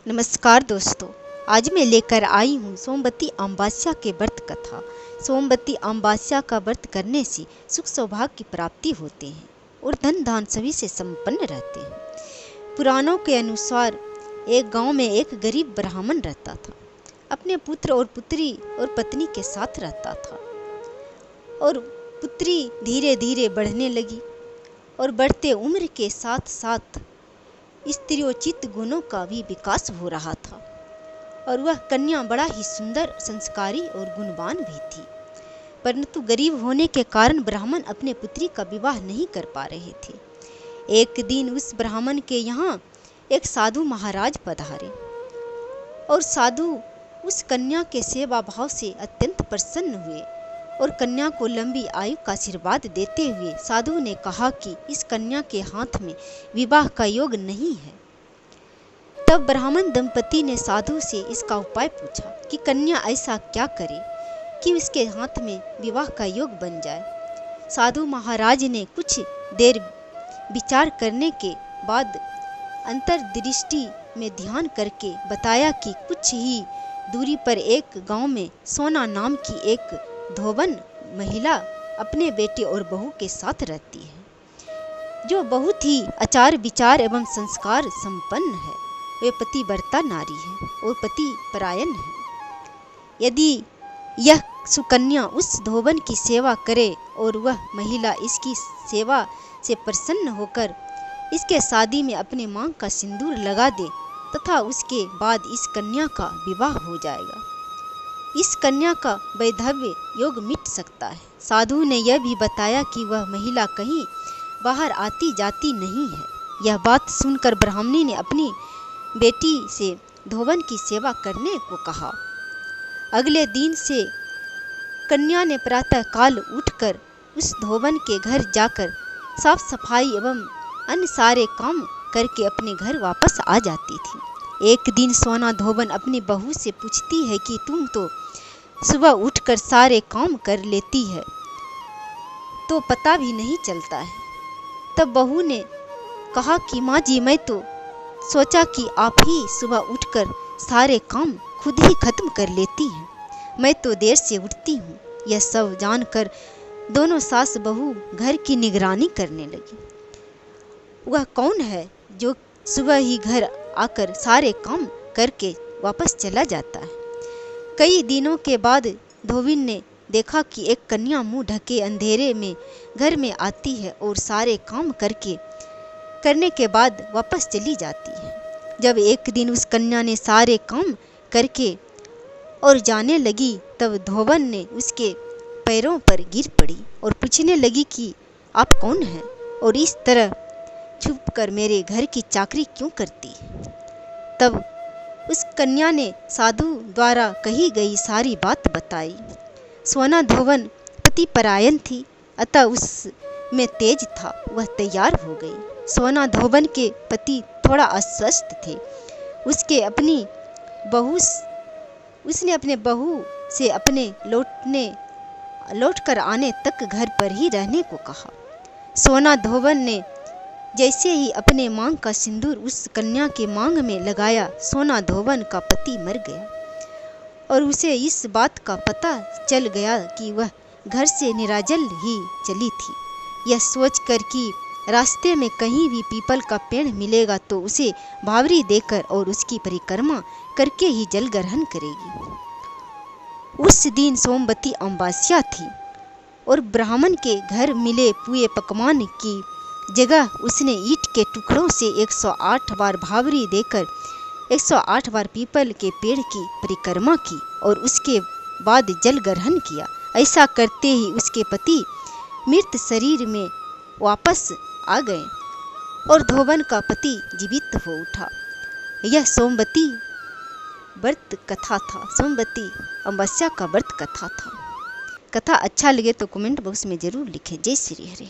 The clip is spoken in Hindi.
नमस्कार दोस्तों, आज मैं लेकर आई हूँ सोमवती अमावस्या के व्रत कथा। सोमवती अमावस्या का व्रत करने से सुख सौभाग्य की प्राप्ति होते हैं और धन धान सभी से संपन्न रहते हैं। पुराणों के अनुसार एक गांव में एक गरीब ब्राह्मण रहता था। अपने पुत्र और पुत्री और पत्नी के साथ रहता था और पुत्री धीरे धीरे बढ़ने लगी और बढ़ते उम्र के साथ साथ स्त्रियोचित गुणों का भी विकास हो रहा था और वह कन्या बड़ा ही सुंदर, संस्कारी और गुणवान भी थी। परंतु गरीब होने के कारण ब्राह्मण अपने पुत्री का विवाह नहीं कर पा रहे थे। एक दिन उस ब्राह्मण के यहाँ एक साधु महाराज पधारे और साधु उस कन्या के सेवा भाव से अत्यंत प्रसन्न हुए और कन्या को लंबी आयु का आशीर्वाद देते हुए साधु ने कहा कि इस कन्या के हाथ में विवाह का योग नहीं है। तब ब्राह्मण दंपति ने साधु से इसका उपाय पूछा कि कन्या ऐसा क्या करे कि उसके हाथ में विवाह का योग बन जाए। साधु महाराज ने कुछ देर विचार करने के बाद अंतर्दृष्टि में ध्यान करके बताया कि कुछ ही दूरी पर एक गांव में सोना नाम की एक धोबन महिला अपने बेटे और बहू के साथ रहती है, जो बहुत ही आचार विचार एवं संस्कार संपन्न है। वे पतिव्रता नारी है और पति परायण है। यदि यह सुकन्या उस धोबन की सेवा करे और वह महिला इसकी सेवा से प्रसन्न होकर इसके शादी में अपने मांग का सिंदूर लगा दे तथा उसके बाद इस कन्या का विवाह हो जाएगा, इस कन्या का वैधव्य योग मिट सकता है। साधु ने यह भी बताया कि वह महिला कहीं बाहर आती जाती नहीं है। यह बात सुनकर ब्राह्मणी ने अपनी बेटी से धोबन की सेवा करने को कहा। अगले दिन से कन्या ने प्रातः काल उठकर उस धोबन के घर जाकर साफ सफाई एवं अन्य सारे काम करके अपने घर वापस आ जाती थी। एक दिन सोना धोबन अपनी बहू से पूछती है कि तुम तो सुबह उठकर सारे काम कर लेती है, तो पता भी नहीं चलता है। तब बहू ने कहा कि माँ जी, मैं तो सोचा कि आप ही सुबह उठकर सारे काम खुद ही खत्म कर लेती हैं, मैं तो देर से उठती हूँ। यह सब जानकर दोनों सास बहू घर की निगरानी करने लगी। वह कौन है जो सुबह ही घर आकर सारे काम करके वापस चला जाता है। कई दिनों के बाद धोबिन ने देखा कि एक कन्या मुंह ढके अंधेरे में घर में आती है और सारे काम करने के बाद वापस चली जाती है। जब एक दिन उस कन्या ने सारे काम करके और जाने लगी, तब धोबन ने उसके पैरों पर गिर पड़ी और पूछने लगी कि आप कौन हैं और इस तरह छुपकर मेरे घर की चाकरी क्यों करती है। तब उस कन्या ने साधु द्वारा कही गई सारी बात बताई। सोना धोबन पति परायण थी, अतः उसमें तेज था, वह तैयार हो गई। सोना धोबन के पति थोड़ा अस्वस्थ थे। उसने अपने बहू से अपने लौटकर आने तक घर पर ही रहने को कहा। सोना धोबन ने जैसे ही अपने मांग का सिंदूर उस कन्या के मांग में लगाया, सोना धोबन का पति मर गया और उसे इस बात का पता चल गया कि वह घर से निराजल ही चली थी। यह सोचकर कि रास्ते में कहीं भी पीपल का पेड़ मिलेगा तो उसे भावरी देकर और उसकी परिक्रमा करके ही जल ग्रहण करेगी। उस दिन सोमवती अमावस्या थी और ब्राह्मण के घर मिले पुए पकवान की जगह उसने ईंट के टुकड़ों से 108 बार भावरी देकर 108 बार पीपल के पेड़ की परिक्रमा की और उसके बाद जल ग्रहण किया। ऐसा करते ही उसके पति मृत शरीर में वापस आ गए और धोबन का पति जीवित हो उठा। यह सोमवती व्रत कथा था, सोमवती अमावस्या का व्रत कथा था। कथा अच्छा लगे तो कमेंट बॉक्स में जरूर लिखें। जय श्री हरि।